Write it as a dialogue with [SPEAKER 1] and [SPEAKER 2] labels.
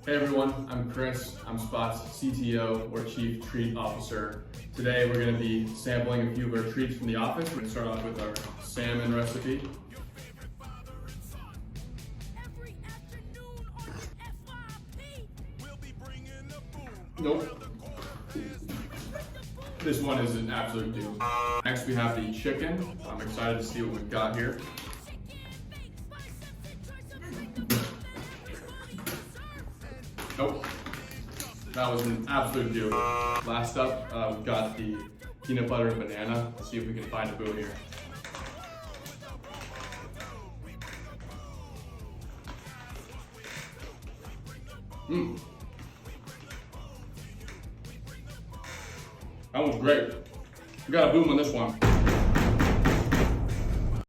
[SPEAKER 1] Hey everyone, I'm Chris. I'm Spot's CTO or Chief Treat Officer. Today we're going to be sampling a few of our treats from the office. We're going to start off with our salmon recipe. Nope. This one is an absolute deal. Next we have the chicken. I'm excited to see what we've got here. Nope. That was an absolute deal. Last up, we've got the peanut butter and banana. Let's see if we can find a boo here. That was great. We got a boom on this one.